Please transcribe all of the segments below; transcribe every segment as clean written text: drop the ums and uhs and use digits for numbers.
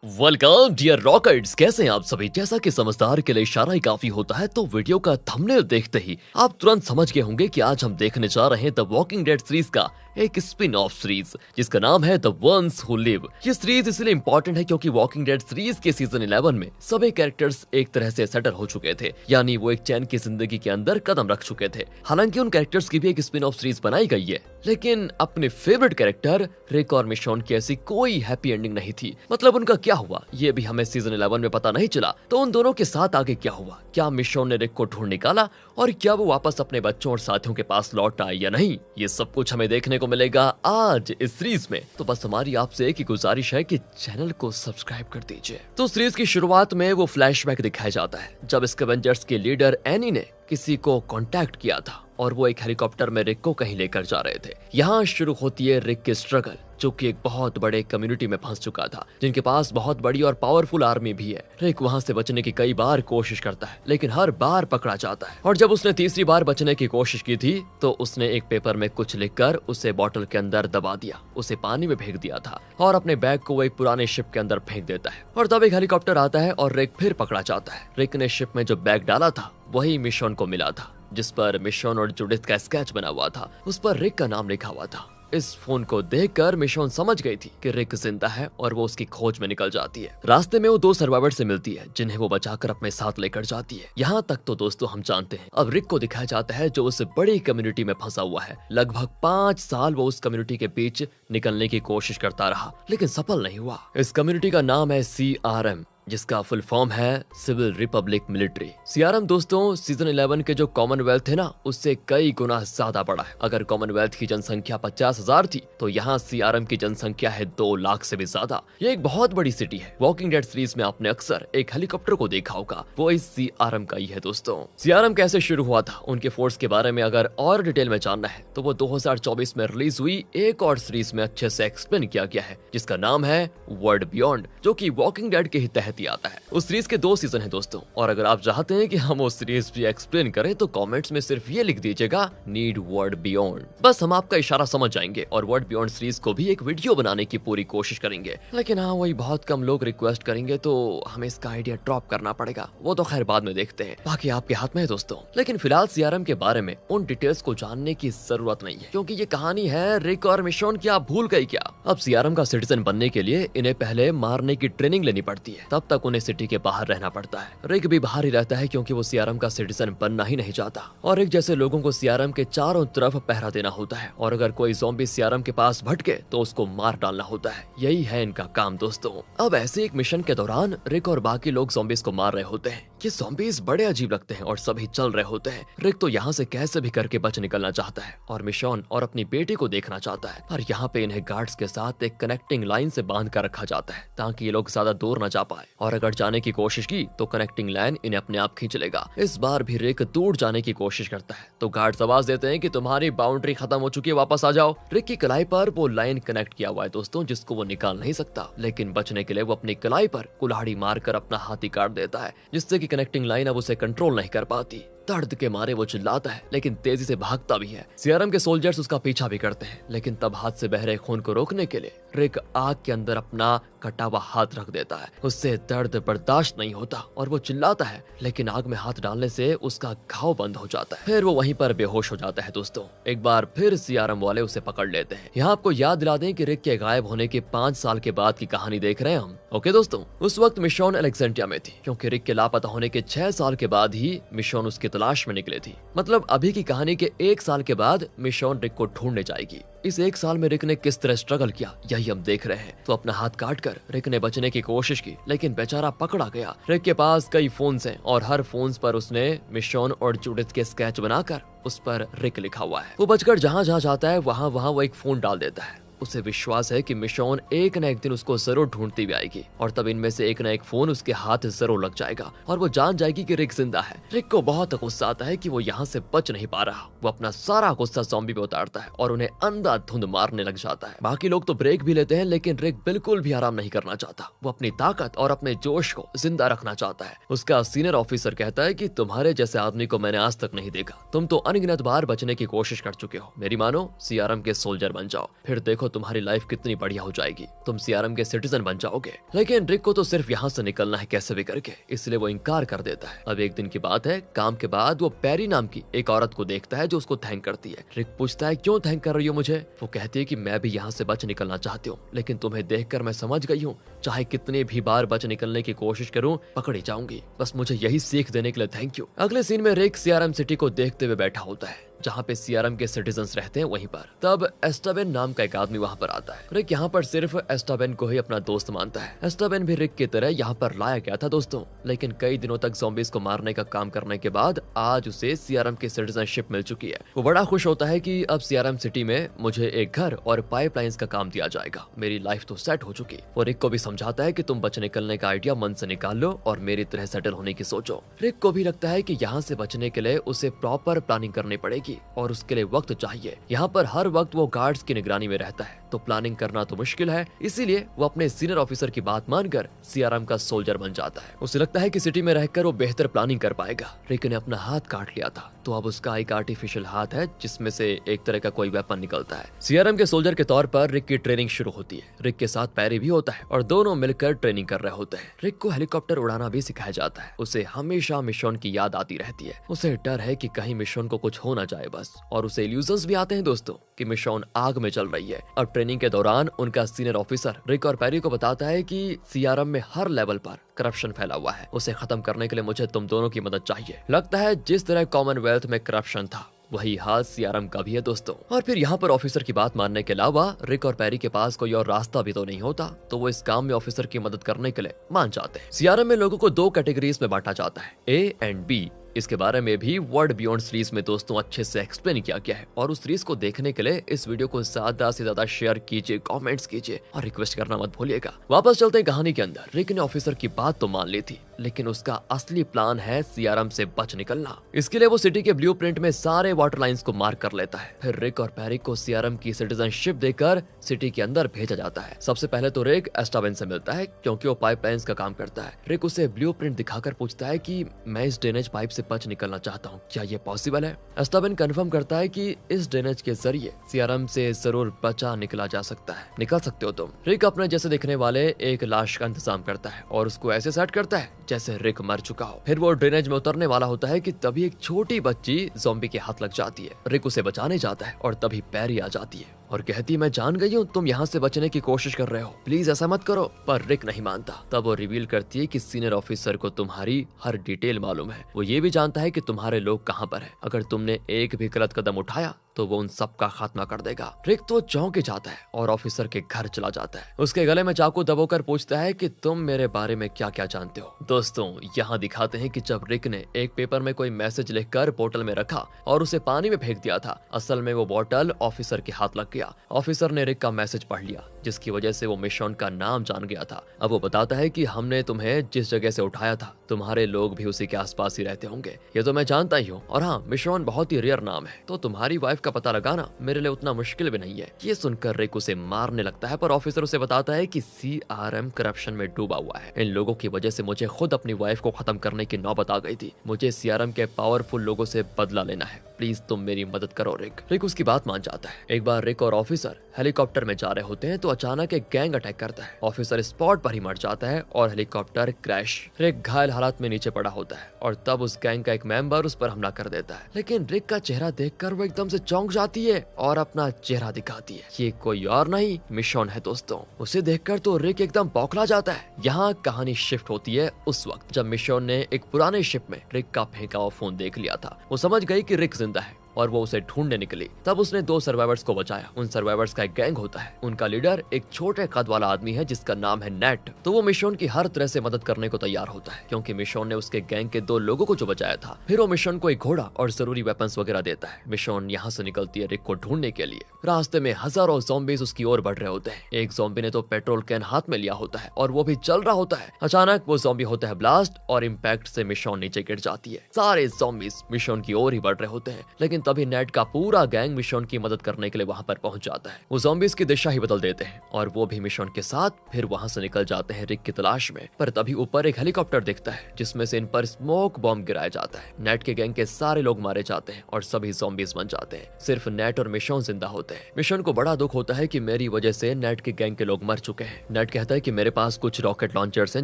Welcome dear rockets, कैसे हैं आप सभी। जैसा कि समझदार के लिए इशारा ही काफी होता है, तो वीडियो का थंबनेल देखते ही आप तुरंत समझ गए होंगे कि आज हम देखने जा रहे हैं द वॉकिंग डेड सीरीज का एक स्पिन ऑफ सीरीज जिसका नाम है द वंस हु लिव। ये सीरीज इसलिए इंपॉर्टेंट है क्योंकि वॉकिंग डेड सीरीज के सीजन 11 में सभी कैरेक्टर्स एक तरह से सेटल हो चुके थे, यानी वो एक चैन की जिंदगी के अंदर कदम रख चुके थे। हालांकि उन कैरेक्टर्स की भी एक स्पिन ऑफ सीरीज बनाई गई है, लेकिन अपने फेवरेट कैरेक्टर रिक और मिशॉन की ऐसी कोई हैप्पी एंडिंग नहीं थी। मतलब उनका क्या हुआ ये भी हमें सीजन 11 में पता नहीं चला। तो उन दोनों के साथ आगे क्या हुआ, क्या मिशॉन ने रिक को ढूंढ निकाला और क्या वो वापस अपने बच्चों और साथियों के पास लौट आए या नहीं, ये सब कुछ हमें देखने को मिलेगा आज इस सीरीज में। तो बस हमारी आपसे एक ही गुजारिश है कि चैनल को सब्सक्राइब कर दीजिए। तो सीरीज की शुरुआत में वो फ्लैशबैक दिखाया जाता है जब स्कैवेंजर्स के लीडर एनी ने किसी को कांटेक्ट किया था और वो एक हेलीकॉप्टर में रिक को कहीं लेकर जा रहे थे। यहाँ शुरू होती है रिक की स्ट्रगल, जो कि एक बहुत बड़े कम्युनिटी में फंस चुका था जिनके पास बहुत बड़ी और पावरफुल आर्मी भी है। रिक वहाँ से बचने की कई बार कोशिश करता है, लेकिन हर बार पकड़ा जाता है। और जब उसने तीसरी बार बचने की कोशिश की थी तो उसने एक पेपर में कुछ लिखकर उसे बॉटल के अंदर दबा दिया, उसे पानी में फेंक दिया था और अपने बैग को वो एक पुराने शिप के अंदर फेंक देता है। और तब एक हेलीकॉप्टर आता है और रिक फिर पकड़ा जाता है। रिक ने शिप में जो बैग डाला था वही मिशॉन को मिला था, जिस पर मिशॉन और जुडिथ का स्केच बना हुआ था। उस पर रिक का नाम लिखा हुआ था। इस फोन को देखकर मिशॉन समझ गई थी कि रिक जिंदा है और वो उसकी खोज में निकल जाती है। रास्ते में वो दो सर्वाइवर से मिलती है जिन्हें वो बचाकर अपने साथ लेकर जाती है। यहाँ तक तो दोस्तों हम जानते हैं। अब रिक को दिखाया जाता है जो उस बड़ी कम्युनिटी में फंसा हुआ है। लगभग 5 साल वो उस कम्युनिटी के बीच निकलने की कोशिश करता रहा, लेकिन सफल नहीं हुआ। इस कम्युनिटी का नाम है CRM, जिसका फुल फॉर्म है सिविल रिपब्लिक मिलिट्री। CRM दोस्तों सीजन 11 के जो कॉमनवेल्थ है ना, उससे कई गुना ज्यादा बड़ा है। अगर कॉमनवेल्थ की जनसंख्या 50,000 थी तो यहाँ CRM की जनसंख्या है 2 लाख से भी ज्यादा। ये एक बहुत बड़ी सिटी है। वॉकिंग डेड सीरीज में आपने अक्सर एक हेलीकॉप्टर को देखा होगा, वो इस CRM का ही है दोस्तों। CRM कैसे शुरू हुआ था, उनके फोर्स के बारे में अगर और डिटेल में जानना है तो वो 2024 में रिलीज हुई एक और सीरीज में अच्छे से एक्सप्लेन किया गया है, जिसका नाम है वर्ल्ड बियॉन्ड, जो की वॉकिंग डेड के ही तहत आता है। उस सीरीज के 2 सीजन है दोस्तों, और अगर आप चाहते हैं कि हम उस सीरीज भी एक्सप्लेन करें तो कमेंट्स में सिर्फ ये लिख दीजिएगा नीड वर्ड बियॉन्ड। बस हम आपका इशारा समझ जाएंगे और वर्ड बियॉन्ड सीरीज को भी एक वीडियो बनाने की पूरी कोशिश करेंगे। लेकिन हाँ, वही बहुत कम लोग रिक्वेस्ट करेंगे तो हमें इसका आइडिया ड्रॉप करना पड़ेगा। वो तो खैर बाद में देखते हैं, बाकी आपके हाथ में है दोस्तों। लेकिन फिलहाल CRM के बारे में उन डिटेल्स को जानने की जरूरत नहीं है, क्योंकि ये कहानी है रिक और मिशॉन की। आप भूल गई क्या? अब CRM का सिटीजन बनने के लिए इन्हें पहले मारने की ट्रेनिंग लेनी पड़ती है, तब तक उन्हें सिटी के बाहर रहना पड़ता है। रिक भी बाहर ही रहता है क्योंकि वो CRM का सिटीजन बनना ही नहीं चाहता। और रिक जैसे लोगों को CRM के चारों तरफ पहरा देना होता है, और अगर कोई ज़ॉम्बी CRM के पास भटके तो उसको मार डालना होता है। यही है इनका काम दोस्तों। अब ऐसे एक मिशन के दौरान रिक और बाकी लोग ज़ॉम्बीज को मार रहे होते हैं। ये ज़ॉम्बीज बड़े अजीब लगते हैं और सभी चल रहे होते हैं। रिक तो यहाँ से कैसे भी करके बच निकलना चाहता है और मिशॉन और अपनी बेटी को देखना चाहता है, पर यहाँ पे इन्हें गार्ड्स के साथ एक कनेक्टिंग लाइन से बांध कर रखा जाता है ताकि ये लोग ज्यादा दूर न जा पाए, और अगर जाने की कोशिश की तो कनेक्टिंग लाइन इन्हें अपने आप खींच लेगा। इस बार भी रिक दूर जाने की कोशिश करता है तो गार्ड्स आवाज देते हैं कि तुम्हारी बाउंड्री खत्म हो चुकी है, वापस आ जाओ। रिक की कलाई पर वो लाइन कनेक्ट किया हुआ है दोस्तों, जिसको वो निकाल नहीं सकता, लेकिन बचने के लिए वो अपनी कलाई पर कुल्हाड़ी मारकर अपना हाथ ही काट देता है, जिससे कि कनेक्टिंग लाइन अब उसे कंट्रोल नहीं कर पाती। दर्द के मारे वो चिल्लाता है, लेकिन तेजी से भागता भी है। CRM के सोल्जर्स उसका पीछा भी करते हैं, लेकिन तब हाथ से बह रहे खून को रोकने के लिए रिक आग के अंदर अपना कटा हुआ हाथ रख देता है। उससे दर्द बर्दाश्त नहीं होता और वो चिल्लाता है, लेकिन आग में हाथ डालने से उसका घाव बंद हो जाता है। फिर वो वहीं पर बेहोश हो जाता है दोस्तों। एक बार फिर CRM वाले उसे पकड़ लेते हैं। यहाँ आपको याद दिला दें कि रिक के गायब होने के 5 साल के बाद की कहानी देख रहे हैं हम। ओके दोस्तों, उस वक्त मिशॉन अलेक्जेंड्रिया में थी, क्योंकि रिक के लापता होने के 6 साल के बाद ही मिशॉन उसकी तलाश में निकले थी। मतलब अभी की कहानी के 1 साल के बाद मिशॉन रिक को ढूंढने जाएगी। इस 1 साल में रिक ने किस तरह स्ट्रगल किया यही हम देख रहे हैं। तो अपना हाथ काटकर रिक ने बचने की कोशिश की, लेकिन बेचारा पकड़ा गया। रिक के पास कई फोन्स हैं और हर फोन्स पर उसने मिशॉन और जुडिथ के स्केच बनाकर उस पर रिक लिखा हुआ है। वो बचकर जहाँ जहाँ जाता है वहाँ वहाँ वो एक फोन डाल देता है। उसे विश्वास है कि मिशॉन एक न एक दिन उसको जरूर ढूंढती भी आएगी, और तब इनमें से एक न एक फोन उसके हाथ जरूर लग जाएगा और वो जान जाएगी कि रिक जिंदा है। रिक को बहुत गुस्सा आता है कि वो यहाँ से बच नहीं पा रहा। वो अपना सारा गुस्सा ज़ॉम्बी पे उतारता है और उन्हें अंधाधुंध मारने लग जाता है। बाकी लोग तो ब्रेक भी लेते हैं, लेकिन रिक बिल्कुल भी आराम नहीं करना चाहता। वो अपनी ताकत और अपने जोश को जिंदा रखना चाहता है। उसका सीनियर ऑफिसर कहता है कि तुम्हारे जैसे आदमी को मैंने आज तक नहीं देखा। तुम तो अनगिनत बार बचने की कोशिश कर चुके हो। मेरी मानो CRM के सोल्जर बन जाओ, फिर देखो देखो तुम्हारी लाइफ कितनी बढ़िया हो जाएगी, तुम सीआरएम के सिटीजन बन जाओगे। लेकिन रिक को तो सिर्फ यहाँ से निकलना है कैसे भी करके, इसलिए वो इनकार कर देता है। अब एक दिन की बात है, काम के बाद वो पेरी नाम की एक औरत को देखता है जो उसको थैंक करती है। रिक पूछता है क्यों थैंक कर रही हो मुझे? वो कहती है कि मैं भी यहाँ से बच निकलना चाहती हूँ, लेकिन तुम्हें देखकर मैं समझ गई हूँ चाहे कितनी भी बार बच निकलने की कोशिश करूँ पकड़ी जाऊंगी। बस मुझे यही सीख देने के लिए थैंक यू। अगले सीन में रिक सीआरएम सिटी को देखते हुए बैठा होता है जहाँ पे सीआरएम के सिटीजन्स रहते हैं वहीं पर। तब एस्टाबेन नाम का एक आदमी वहाँ पर आता है। रिक यहाँ पर सिर्फ एस्टाबेन को ही अपना दोस्त मानता है। एस्टाबेन भी रिक की तरह यहाँ पर लाया गया था दोस्तों, लेकिन कई दिनों तक ज़ॉम्बीज़ को मारने का काम करने के बाद आज उसे सीआरएम की सिटीजनशिप मिल चुकी है। वो बड़ा खुश होता है कि अब सीआरएम सिटी में मुझे एक घर और पाइपलाइंस का काम दिया जाएगा, मेरी लाइफ तो सेट हो चुकी। वो रिक को भी समझाता है कि तुम बच निकलने का आइडिया मन से निकाल लो और मेरी तरह सेटल होने की सोचो। रिक को भी लगता है कि यहाँ से बचने के लिए उसे प्रॉपर प्लानिंग करनी पड़ेगी और उसके लिए वक्त चाहिए। यहाँ पर हर वक्त वो गार्ड्स की निगरानी में रहता है, तो प्लानिंग करना तो मुश्किल है। इसीलिए वो अपने सीनियर ऑफिसर की बात मानकर सीआरएम का सोल्जर बन जाता है। उसे लगता है कि सिटी में रहकर वो बेहतर प्लानिंग कर पाएगा। रिक ने अपना हाथ काट लिया था, तो अब उसका एक आर्टिफिशियल हाथ है जिसमें से एक तरह का कोई वेपन निकलता है। सीआरएम के सोल्जर के तौर पर रिक की ट्रेनिंग शुरू होती है। रिक के साथ पैरी भी होता है और दोनों मिलकर ट्रेनिंग कर रहे होते हैं। रिक को हेलीकॉप्टर उड़ाना भी सिखाया जाता है। उसे हमेशा मिशन की याद आती रहती है। उसे डर है कि कहीं मिशन को कुछ हो ना जाए बस, और उसे इल्यूजन्स भी आते हैं दोस्तों कि मिशन आग में चल रही है। अब ट्रेनिंग के दौरान उनका सीनियर ऑफिसर रिक और पैरी को बताता है कि सीआरएम में हर लेवल पर करप्शन फैला हुआ है। उसे खत्म करने के लिए मुझे तुम दोनों की मदद चाहिए। लगता है जिस तरह कॉमनवेल्थ में करप्शन था वही हाल सीआरएम का भी है दोस्तों। और फिर यहाँ पर ऑफिसर की बात मानने के अलावा रिक और पैरी के पास कोई और रास्ता भी तो नहीं होता, तो वो इस काम में ऑफिसर की मदद करने के लिए मान जाते हैं। सीआरएम में लोगों को दो कैटेगरीज में बांटा जाता है, ए एंड बी। इसके बारे में भी वर्ल्ड बियॉन्ड सीरीज में दोस्तों अच्छे से एक्सप्लेन किया गया है, और उस सीरीज को देखने के लिए इस वीडियो को ज्यादा से ज्यादा शेयर कीजिए, कमेंट्स कीजिए और रिक्वेस्ट करना मत भूलिएगा। वापस चलते हैं कहानी के अंदर। रिक ने ऑफिसर की बात तो मान ली थी, लेकिन उसका असली प्लान है सीआरएम से बच निकलना। इसके लिए वो सिटी के ब्लूप्रिंट में सारे वाटर लाइंस को मार्क कर लेता है। फिर रिक और पैरी को सीआरएम की सिटीजनशिप देकर सिटी के अंदर भेजा जाता है। सबसे पहले तो रिक एस्टाबेन से मिलता है क्योंकि वो पाइपलाइंस का काम करता है। रिक उसे ब्लूप्रिंट दिखाकर पूछता है कि मैं इस ड्रेनेज पाइप से बच निकलना चाहता हूँ, क्या ये पॉसिबल है? एस्टाबेन कंफर्म करता है कि इस ड्रेनेज के जरिए सीआरएम से जरूर बचा निकला जा सकता है, निकल सकते हो तुम। रिक अपने जैसे दिखने वाले एक लाश का इंतजाम करता है और उसको ऐसे सेट करता है जैसे रिक मर चुका हो। फिर वो ड्रेनेज में उतरने वाला होता है कि तभी एक छोटी बच्ची ज़ॉम्बी के हाथ लग जाती है। रिक उसे बचाने जाता है और तभी पैरी आ जाती है और कहती है मैं जान गई हूँ तुम यहाँ से बचने की कोशिश कर रहे हो, प्लीज ऐसा मत करो। पर रिक नहीं मानता। तब वो रिवील करती है कि सीनियर ऑफिसर को तुम्हारी हर डिटेल मालूम है। वो ये भी जानता है कि तुम्हारे लोग कहाँ पर है। अगर तुमने एक भी गलत कदम उठाया तो वो उन सब का खात्मा कर देगा। रिक तो चौंक जाता है और ऑफिसर के घर चला जाता है। उसके गले में चाकू दबोकर पूछता है कि तुम मेरे बारे में क्या क्या जानते हो। दोस्तों यहाँ दिखाते हैं कि जब रिक ने एक पेपर में कोई मैसेज लिखकर बोतल में रखा और उसे पानी में फेंक दिया था, असल में वो बोतल ऑफिसर के हाथ लग गया। ऑफिसर ने रिक का मैसेज पढ़ लिया, जिसकी वजह से वो मिशन का नाम जान गया था। अब वो बताता है कि हमने तुम्हें जिस जगह से उठाया था तुम्हारे लोग भी उसी के आसपास ही रहते होंगे, ये तो मैं जानता ही हूँ। और हाँ, मिशन बहुत ही रेयर नाम है, तो तुम्हारी वाइफ का पता लगाना मेरे लिए उतना मुश्किल भी नहीं है। ये सुनकर रिक उसे मारने लगता है, पर ऑफिसर उसे बताता है कि सीआरएम करप्शन में डूबा हुआ है। इन लोगों की वजह से मुझे खुद अपनी वाइफ को खत्म करने की नौबत आ गई थी। मुझे सीआरएम के पावरफुल लोगों से बदला लेना है, प्लीज तुम मेरी मदद करो रिक। रिक उसकी बात मान जाता है। एक बार रिक और ऑफिसर हेलीकॉप्टर में जा रहे होते हैं तो अचानक एक गैंग अटैक करता है। ऑफिसर स्पॉट पर ही मर जाता है और हेलीकॉप्टर क्रैश। रिक घायल हालात में नीचे पड़ा होता है और तब उस गैंग का एक मेंबर उस पर हमला कर देता है। लेकिन रिक का चेहरा देखकर वो एकदम से चौंक जाती है और अपना चेहरा दिखाती है। ये कोई और नहीं, मिशन है दोस्तों। उसे देखकर तो रिक एकदम बौखला जाता है। यहाँ कहानी शिफ्ट होती है उस वक्त जब मिशन ने एक पुराने शिप में रिक का फेंका हुआ फोन देख लिया था। वो समझ गई कि रिक जिंदा है और वो उसे ढूंढने निकली। तब उसने 2 सर्वाइवर्स को बचाया। उन सर्वाइवर्स का एक गैंग होता है। उनका लीडर एक छोटे कद वाला आदमी है जिसका नाम है नेट। तो वो मिशन की हर तरह से मदद करने को तैयार होता है क्योंकि मिशन ने उसके गैंग के 2 लोगों को जो बचाया था। फिर वो मिशन को एक घोड़ा और जरूरी वेपन्स वगैरह देता है। मिशन यहाँ से निकलती है रिक को ढूंढने के लिए। रास्ते में हजारों ज़ॉम्बीज उसकी ओर बढ़ रहे होते हैं। एक ज़ॉम्बी ने तो पेट्रोल कैन हाथ में लिया होता है और वो भी जल रहा होता है। अचानक वो ज़ॉम्बी होता है ब्लास्ट और इम्पैक्ट से मिशन नीचे गिर जाती है। सारे ज़ॉम्बीज मिशन की ओर ही बढ़ रहे होते हैं, लेकिन तभी नेट का पूरा गैंग मिशोन की मदद करने के लिए वहां पर पहुंच जाता है। वो ज़ॉम्बीज की दिशा ही बदल देते हैं और वो भी मिशोन के साथ फिर वहां से निकल जाते हैं रिक की तलाश में। पर तभी ऊपर एक हेलीकॉप्टर दिखता है जिसमें से इन पर स्मोक बॉम्ब गिराया जाता है। नेट के गैंग के सारे लोग मारे जाते हैं और सभी ज़ॉम्बीज बन जाते हैं। सिर्फ नेट और मिशोन जिंदा होते हैं। मिशोन को बड़ा दुख होता है कि मेरी वजह से नेट के गैंग के लोग मर चुके हैं। नेट कहता है कि मेरे पास कुछ रॉकेट लॉन्चर्स हैं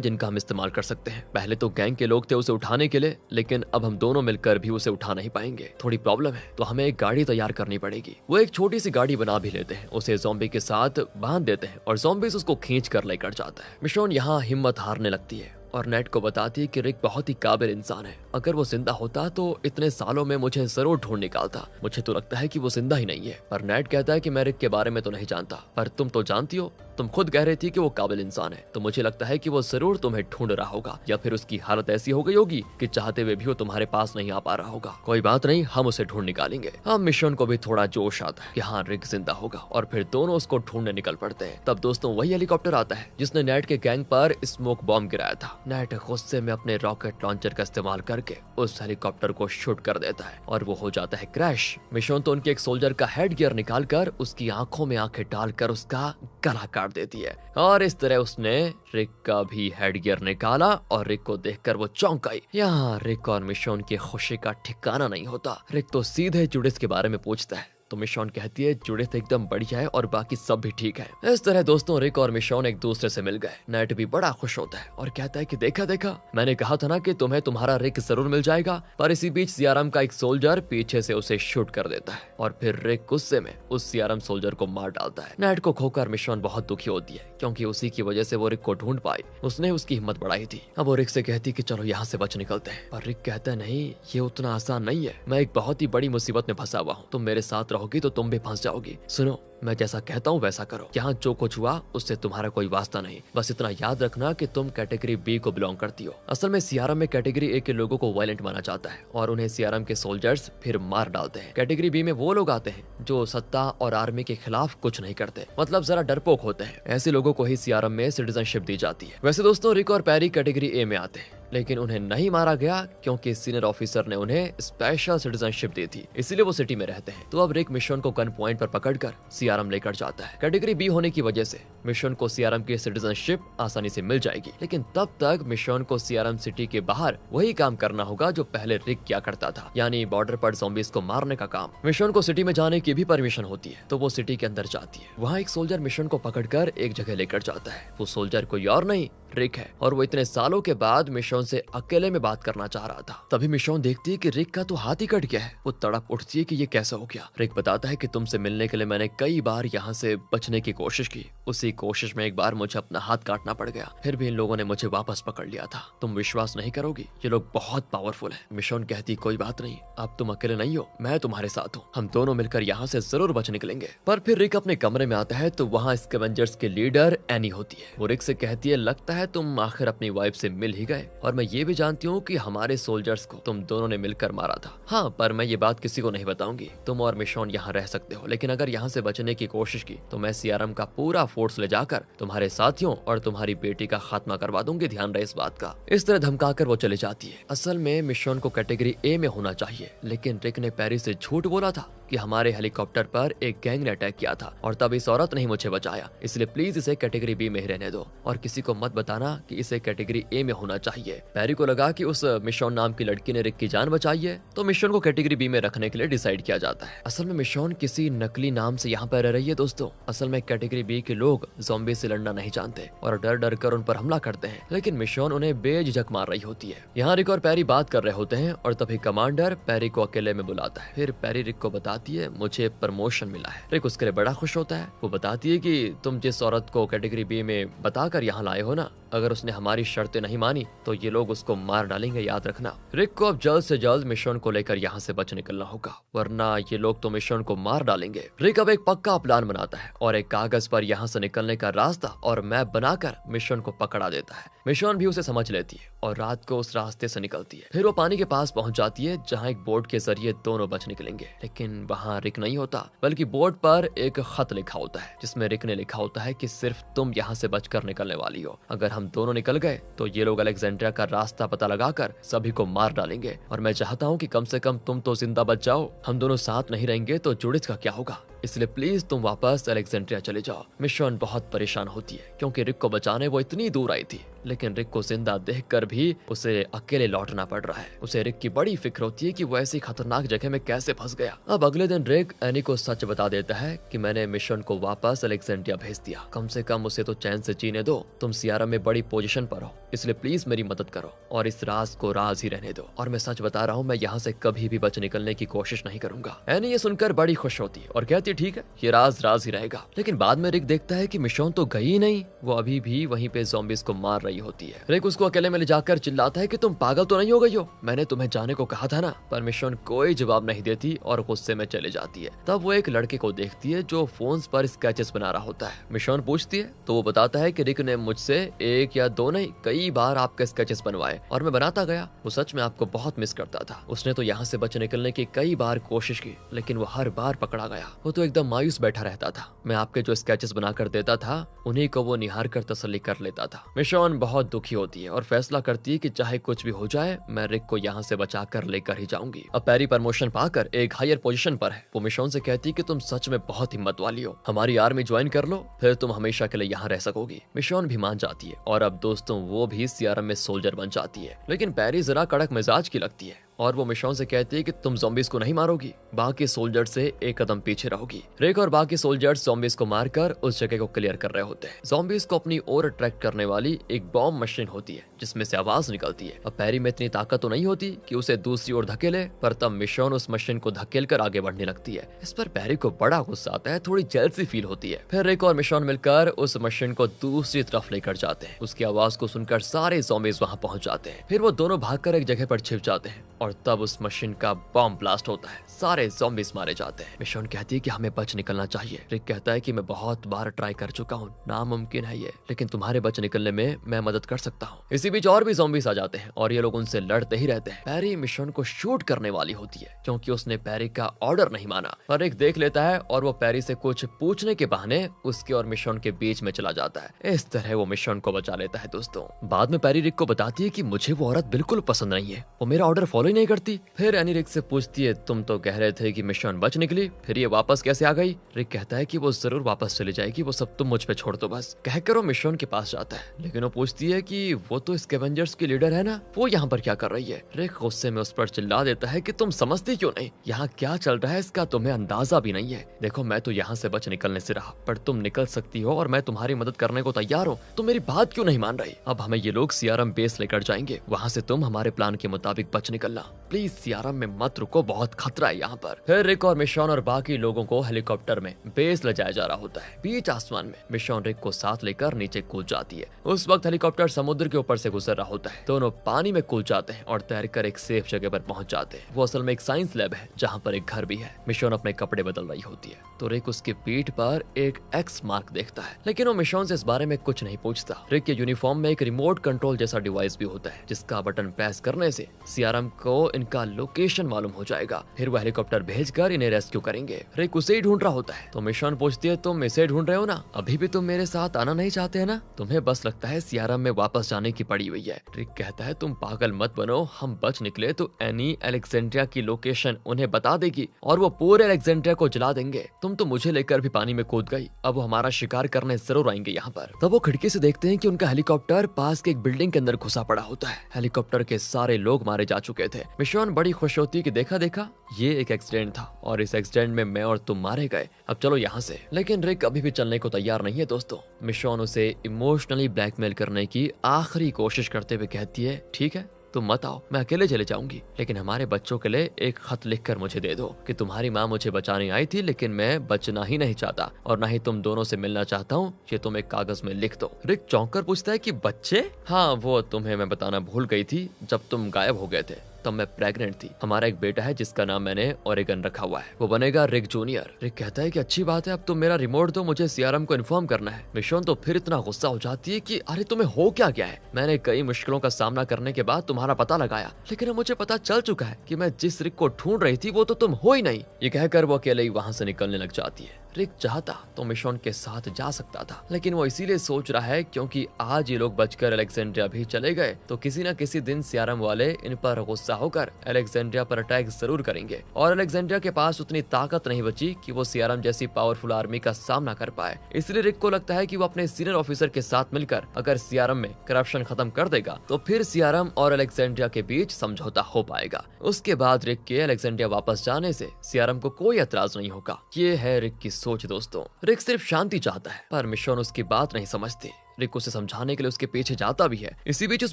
जिनका हम इस्तेमाल कर सकते हैं। पहले तो गैंग के लोग थे उसे उठाने के लिए, लेकिन अब हम दोनों मिलकर भी उसे उठा नहीं पाएंगे। थोड़ी प्रॉब्लम है, तो हमें एक गाड़ी तैयार करनी पड़ेगी। वो एक छोटी सी गाड़ी बना भी लेते हैं, उसे ज़ॉम्बी के साथ बांध देते हैं और ज़ॉम्बीज उसको खींच कर लेकर जाता है। मिशोन यहाँ हिम्मत हारने लगती है और नेट को बताती है कि रिक बहुत ही काबिल इंसान है। अगर वो जिंदा होता तो इतने सालों में मुझे जरूर ढूंढ निकालता। मुझे तो लगता है कि वो जिंदा ही नहीं है। पर नेट कहता है कि मैं रिक के बारे में तो नहीं जानता, पर तुम तो जानती हो। तुम खुद कह रही थी कि वो काबिल इंसान है, तो मुझे लगता है कि वो जरूर तुम्हें ढूंढ रहा होगा, या फिर उसकी हालत ऐसी हो गई होगी कि चाहते हुए भी वो तुम्हारे पास नहीं आ पा रहा होगा। कोई बात नहीं, हम उसे ढूंढ निकालेंगे। हम मिशन को भी थोड़ा जोश आता है कि हाँ रिक जिंदा होगा, और फिर दोनों उसको ढूंढने निकल पड़ते हैं। तब दोस्तों वही हेलीकॉप्टर आता है जिसने नेट के गैंग पर स्मोक बॉम्ब गिराया था। नेट गुस्से में अपने रॉकेट लॉन्चर का इस्तेमाल करके उस हेलीकॉप्टर को शूट कर देता है और वो हो जाता है क्रैश। मिशन तो उनके एक सोल्जर का हेड गियर निकालकर उसकी आंखों में आंखें डालकर उसका गला काट देती है, और इस तरह उसने रिक का भी हेड गियर निकाला और रिक को देखकर वो चौंक गई। यहाँ रिक और मिशोन की खुशी का ठिकाना नहीं होता। रिक तो सीधे जुडिथ के बारे में पूछता है, तो मिशोन कहती है जुडिथ एकदम बढ़िया है और बाकी सब भी ठीक है। इस तरह दोस्तों रिक और मिशोन एक दूसरे से मिल गए। नेट भी बड़ा खुश होता है और कहता है कि देखा देखा, मैंने कहा था ना कि तुम्हें तुम्हारा रिक जरूर मिल जाएगा। पर इसी बीच सीआरएम का एक सोल्जर पीछे से उसे शूट कर देता है और फिर रिक गुस्से में उस सीआरएम सोल्जर को मार डालता है। नेट को खोकर मिशोन बहुत दुखी होती है क्योंकि उसी की वजह से वो रिक को ढूंढ पाई। उसने उसकी हिम्मत बढ़ाई थी। अब वो रिक से कहती कि चलो यहाँ से बच निकलते हैं, पर रिक कहता है नहीं, ये उतना आसान नहीं है। मैं एक बहुत ही बड़ी मुसीबत में फंसा हुआ हूँ। तुम मेरे साथ रहोगी तो तुम भी फंस जाओगी। सुनो, मैं जैसा कहता हूँ वैसा करो। यहाँ जो कुछ हुआ उससे तुम्हारा कोई वास्ता नहीं। बस इतना याद रखना कि तुम कैटेगरी बी को बिलोंग करती हो। असल में सीआरएम में कैटेगरी ए के लोगों को वायलेंट माना जाता है और उन्हें सीआरएम के सोल्जर्स फिर मार डालते हैं। कैटेगरी बी में वो लोग आते हैं जो सत्ता और आर्मी के खिलाफ कुछ नहीं करते, मतलब जरा डरपोक होते हैं। ऐसे लोगों को ही सीआरएम में सिटीजनशिप दी जाती है। वैसे दोस्तों रिक और पैरी कैटेगरी ए में आते हैं, लेकिन उन्हें नहीं मारा गया क्योंकि सीनियर ऑफिसर ने उन्हें स्पेशल सिटीजनशिप दी थी, इसीलिए वो सिटी में रहते हैं। तो अब रिक मिशन को गन पॉइंट पर पकड़कर सीआरएम लेकर जाता है। कैटेगरी बी होने की वजह से मिशन को सीआरएम की सिटीजनशिप आसानी से मिल जाएगी, लेकिन तब तक मिशन को सीआरएम सिटी के बाहर वही काम करना होगा जो पहले रिक किया करता था, यानी बॉर्डर पर ज़ॉम्बीज को मारने का काम। मिशन को सिटी में जाने की भी परमिशन होती है, तो वो सिटी के अंदर जाती है। वहाँ एक सोल्जर मिशन को पकड़कर एक जगह लेकर जाता है। वो सोल्जर कोई और नहीं रिक है, और वो इतने सालों के बाद मिशोन से अकेले में बात करना चाह रहा था। तभी मिशोन देखती है कि रिक का तो हाथ ही कट गया है। वो तड़प उठती है कि ये कैसा हो गया। रिक बताता है कि तुमसे मिलने के लिए मैंने कई बार यहाँ से बचने की कोशिश की, उसी कोशिश में एक बार मुझे अपना हाथ काटना पड़ गया, फिर भी इन लोगों ने मुझे वापस पकड़ लिया था। तुम विश्वास नहीं करोगी, ये लोग बहुत पावरफुल है। मिशोन कहती कोई बात नहीं, अब तुम अकेले नहीं हो, मैं तुम्हारे साथ हूँ, हम दोनों मिलकर यहाँ से जरूर बच निकलेंगे। पर फिर रिक अपने कमरे में आता है तो वहाँ स्कैवेंजर्स के लीडर एनी होती है। वो रिक से कहती है लगता है तुम आखिर अपनी वाइफ से मिल ही गए, और मैं ये भी जानती हूँ कि हमारे सोल्जर्स को तुम दोनों ने मिलकर मारा था। हाँ, पर मैं ये बात किसी को नहीं बताऊंगी। तुम और मिशोन यहाँ रह सकते हो, लेकिन अगर यहाँ से बचने की कोशिश की तो मैं सीआरएम का पूरा फोर्स ले जाकर तुम्हारे साथियों और तुम्हारी बेटी का खात्मा करवा दूंगी, ध्यान रहे इस बात का। इस तरह धमकाकर वो चली जाती है। असल में मिशोन को कैटेगरी ए में होना चाहिए, लेकिन रिक ने पैरी से झूठ बोला था कि हमारे हेलीकॉप्टर पर एक गैंग ने अटैक किया था और तब इस औरत ने ही मुझे बचाया, इसलिए प्लीज इसे कैटेगरी बी में ही रहने दो और किसी को मत बताना कि इसे कैटेगरी ए में होना चाहिए। पैरी को लगा कि उस मिशोन नाम की लड़की ने रिक की जान बचाई है, तो मिशोन को कैटेगरी बी में रखने के लिए डिसाइड किया जाता है। असल में मिशोन किसी नकली नाम से यहाँ पर रह रही है दोस्तों। असल में कैटेगरी बी के लोग ज़ॉम्बी से लड़ना नहीं जानते और डर डर कर उन पर हमला करते हैं, लेकिन मिशोन उन्हें बेझिझक मार रही होती है। यहाँ रिक और पैरी बात कर रहे होते हैं और तभी कमांडर पैरी को अकेले में बुलाता है। फिर पैरी रिक को बताती है मुझे प्रमोशन मिला है। रिक उसके लिए बड़ा खुश होता है। वो बताती है कि तुम जिस औरत को कैटेगरी बी में बताकर यहाँ लाए हो ना, अगर उसने हमारी शर्तें नहीं मानी तो ये लोग उसको मार डालेंगे, याद रखना। रिक को अब जल्द से जल्द मिशन को लेकर यहाँ से बच निकलना होगा, वरना ये लोग तो मिशन को मार डालेंगे। रिक अब एक पक्का प्लान बनाता है और एक कागज पर यहाँ से निकलने का रास्ता और मैप बनाकर मिशोन को पकड़ा देता है। मिशोन भी उसे समझ लेती है और रात को उस रास्ते से निकलती है। फिर वो पानी के पास पहुंच जाती है जहां एक बोट के जरिए दोनों बच निकलेंगे, लेकिन वहां रिक नहीं होता, बल्कि बोर्ड पर एक खत लिखा होता है जिसमें रिक ने लिखा होता है कि सिर्फ तुम यहाँ से बचकर निकलने वाली हो। अगर हम दोनों निकल गए तो ये लोग अलेक्जेंड्रिया का रास्ता पता लगाकर सभी को मार डालेंगे और मैं चाहता हूँ कि कम से कम तुम तो जिंदा बच जाओ। हम दोनों साथ नहीं रहेंगे तो जुडिथ का क्या होगा, इसलिए प्लीज तुम वापस अलेक्जेंड्रिया चले जाओ। मिशोन बहुत परेशान होती है क्योंकि रिक को बचाने वो इतनी दूर आई थी, लेकिन रिक को जिंदा देखकर भी उसे अकेले लौटना पड़ रहा है। उसे रिक की बड़ी फिक्र होती है कि वो ऐसी खतरनाक जगह में कैसे फंस गया। अब अगले दिन रिक एनी को सच बता देता है कि मैंने मिशोन को वापस अलेक्जेंड्रिया भेज दिया, कम से कम उसे तो चैन से जीने दो। तुम सियारा में बड़ी पोजीशन पर हो, इसलिए प्लीज मेरी मदद करो और इस राज को राज ही रहने दो। और मैं सच बता रहा हूँ, मैं यहाँ से कभी भी बच निकलने की कोशिश नहीं करूंगा। एनी ये सुनकर बड़ी खुश होती है और कहती है ठीक है, ये राज राज ही रहेगा। लेकिन बाद में रिक देखता है कि मिशोन तो गई ही नहीं, वो अभी भी वहीं पे ज़ॉम्बीज को मार रही होती है। रिक उसको अकेले में ले जाकर चिल्लाता है कि तुम पागल तो नहीं हो गई हो, मैंने तुम्हें जाने को कहा था ना। पर मिशोन कोई जवाब नहीं देती और गुस्से में चले जाती है। तब वो एक लड़के को देखती है जो फोन्स पर स्केचेस बना रहा होता है। मिशोन पूछती है तो वो बताता है कि रिक ने मुझसे एक या दो नहीं कई बार आपके स्केचेस बनवाए और मैं बनाता गया। वो सच में आपको बहुत मिस करता था। उसने तो यहाँ से बच निकलने की कई बार कोशिश की, लेकिन वो हर बार पकड़ा गया। वो तो एकदम मायूस बैठा रहता था। मैं आपके जो स्केचेस बनाकर देता था उन्हीं को वो निहार कर तसल्ली कर लेता था। मिशोन बहुत दुखी होती है और फैसला करती है कि चाहे कुछ भी हो जाए, मैं रिक को यहाँ से बचा कर लेकर ही जाऊंगी। अब पैरी प्रमोशन पाकर एक हायर पोजीशन पर है। वो मिशोन से कहती है कि तुम सच में बहुत हिम्मत वाली हो, हमारी आर्मी ज्वाइन कर लो, फिर तुम हमेशा के लिए यहाँ रह सकोगी। मिशोन भी मान जाती है और अब दोस्तों वो भी सीआरएम में सोल्जर बन जाती है। लेकिन पैरी जरा कड़क मिजाज की लगती है और वो मिशोन से कहती है कि तुम ज़ॉम्बीज को नहीं मारोगी, बाकी सोल्जर्स से एक कदम पीछे रहोगी। रिक और बाकी सोल्जर्स ज़ॉम्बीज को मारकर उस जगह को क्लियर कर रहे होते हैं। ज़ॉम्बीज को अपनी ओर अट्रैक्ट करने वाली एक बॉम्ब मशीन होती है जिसमें से आवाज निकलती है। अब पैरी में इतनी ताकत तो नहीं होती कि उसे दूसरी ओर धकेले, पर तब मिशोन उस मशीन को धकेल कर आगे बढ़ने लगती है। इस पर पैरी को बड़ा गुस्सा आता है, थोड़ी जेलसी फील होती है। फिर रिक और मिशोन मिलकर उस मशीन को दूसरी तरफ लेकर जाते हैं। उसकी आवाज को सुनकर सारे ज़ॉम्बीज वहां पहुंच जाते हैं। फिर वो दोनों भागकर एक जगह पर छिप जाते हैं और तब उस मशीन का बॉम्ब ब्लास्ट होता है। सारे ज़ॉम्बीज मारे जाते हैं। मिशोन कहती है कि हमें बच निकलना चाहिए। रिक कहता है कि मैं बहुत बार ट्राई कर चुका हूँ, नामुमकिन है ये, लेकिन तुम्हारे बच निकलने में मैं मदद कर सकता हूँ। इसी बीच और भी ज़ॉम्बीज आ जाते हैं और ये लोग उनसे लड़ते ही रहते हैं। पैरी मिशोन को शूट करने वाली होती है क्योंकि उसने पैरी का ऑर्डर नहीं माना, पर रिक देख लेता है और वो पैरी से कुछ पूछने के बहाने उसके और मिशोन के बीच में चला जाता है। इस तरह वो मिशोन को बचा लेता है। दोस्तों बाद में पैरी रिक को बताती है कि मुझे वो औरत बिल्कुल पसंद नहीं है, वो मेरा ऑर्डर फॉलो ही नहीं करती। फिर एनी रिक से पूछती है तुम तो कह रहे थे कि मिशोन बच निकली, फिर ये वापस कैसे आ गई? रिक कहता है कि वो जरूर वापस चली जाएगी, वो सब तुम मुझ पे छोड़ दो बस। कहकर वो मिशोन के पास जाता है, लेकिन वो पूछती है कि वो तो स्कैवेंजर्स की लीडर है ना, वो यहाँ पर क्या कर रही है? रिक गुस्से में उस पर चिल्ला देता है कि तुम समझती क्यों नहीं, यहाँ क्या चल रहा है इसका तुम्हें अंदाजा भी नहीं है। देखो मैं तो यहाँ से बच निकलने से रहा, पर तुम निकल सकती हो और मैं तुम्हारी मदद करने को तैयार हूँ, तुम मेरी बात क्यों नहीं मान रही? अब हमें ये लोग सीआरएम बेस लेकर जाएंगे, वहाँ से तुम हमारे प्लान के मुताबिक बच निकलना, प्लीज सीआरएम में मत रुको, बहुत खतरा है यहाँ पर। फिर रिक और मिशोन और बाकी लोगों को हेलीकॉप्टर में बेस ले जाया जा रहा होता है। बीच आसमान में मिशोन रिक को साथ लेकर नीचे कूद जाती है। उस वक्त हेलीकॉप्टर समुद्र के ऊपर से गुजर रहा होता है। दोनों पानी में कूद जाते हैं और तैरकर एक सेफ जगह पर पहुंच जाते हैं। वो असल में एक साइंस लैब है जहाँ पर एक घर भी है। मिशोन अपने कपड़े बदल रही होती है तो रिक उसके पीठ पर एक एक्स मार्क देखता है, लेकिन वो मिशोन से इस बारे में कुछ नहीं पूछता। रिक के यूनिफॉर्म में एक रिमोट कंट्रोल जैसा डिवाइस भी होता है जिसका बटन प्रेस करने से सीआरएम को इनका लोकेशन मालूम हो जाएगा। फिर वो हेलीकॉप्टर भेजकर इन्हें रेस्क्यू करेंगे। रिक उसे ही ढूंढ रहा होता है तो मिशोन पूछती है तुम इसे ढूंढ रहे हो ना, अभी भी तुम मेरे साथ आना नहीं चाहते है ना, तुम्हें बस लगता है सीआरएम में वापस जाने की पड़ी हुई है। रिक कहता है तुम पागल मत बनो, हम बच निकले तो एनी अलेक्जेंड्रिया की लोकेशन उन्हें बता देगी और वो पूरे अलेक्जेंड्रिया को जला देंगे। तुम तो मुझे लेकर भी पानी में कूद गई, अब वो हमारा शिकार करने जरूर आएंगे यहाँ पर। तब वो खिड़की से देखते हैं कि उनका हेलीकॉप्टर पास के एक बिल्डिंग के अंदर घुसा पड़ा होता है। हेलीकॉप्टर के सारे लोग मारे जा चुके थे। मिशोन बड़ी खुश होती है कि देखा देखा ये एक एक्सीडेंट था और इस एक्सीडेंट में मैं और तुम मारे गए, अब चलो यहाँ से। लेकिन रिक अभी भी चलने को तैयार नहीं है। दोस्तों मिशोन उसे इमोशनली ब्लैकमेल करने की आखिरी कोशिश करते हुए कहती है ठीक है तुम मत आओ, मैं अकेले चले जाऊंगी, लेकिन हमारे बच्चों के लिए एक खत लिखकर मुझे दे दो कि तुम्हारी माँ मुझे बचाने आई थी लेकिन मैं बचना ही नहीं चाहता और ना ही तुम दोनों से मिलना चाहता हूँ, ये तुम एक कागज में लिख दो। रिक चौंक कर पूछता है कि बच्चे? हाँ वो तुम्हें मैं बताना भूल गई थी, जब तुम गायब हो गए थे तब मैं प्रेग्नेंट थी। हमारा एक बेटा है जिसका नाम मैंने ओरेगन रखा हुआ है, वो बनेगा रिक जूनियर। रिक कहता है कि अच्छी बात है, अब तुम मेरा रिमोट दो, मुझे सीआरएम को इन्फॉर्म करना है। मिशोन तो फिर इतना गुस्सा हो जाती है कि अरे तुम्हें हो क्या गया है, मैंने कई मुश्किलों का सामना करने के बाद तुम्हारा पता लगाया, लेकिन अब मुझे पता चल चुका है कि मैं जिस रिक को ढूंढ रही थी वो तो तुम हो ही नहीं। ये कहकर वो अकेले ही वहां से निकलने लग जाती है। रिक चाहता तो मिशोन के साथ जा सकता था, लेकिन वो इसीलिए सोच रहा है क्योंकि आज ये लोग बचकर अलेक्जेंड्रिया भी चले गए तो किसी न किसी दिन सीआरएम वाले इन पर गुस्सा होकर अलेक्जेंड्रिया पर अटैक जरूर करेंगे और अलेक्जेंड्रिया के पास उतनी ताकत नहीं बची कि वो सीआरएम जैसी पावरफुल आर्मी का सामना कर पाए। इसलिए रिक को लगता है कि वो अपने सीनियर ऑफिसर के साथ मिलकर अगर सीआरएम में करप्शन खत्म कर देगा तो फिर सीआरएम और अलेक्जेंड्रिया के बीच समझौता हो पाएगा। उसके बाद रिक के अलेक्जेंड्रिया वापस जाने से सीआरएम को कोई एतराज नहीं होगा। ये है रिक की सोच दोस्तों। रिक सिर्फ शांति चाहता है पर मिशोन उसकी बात नहीं समझती। रिक उसे समझाने के लिए उसके पीछे जाता भी है। इसी बीच उस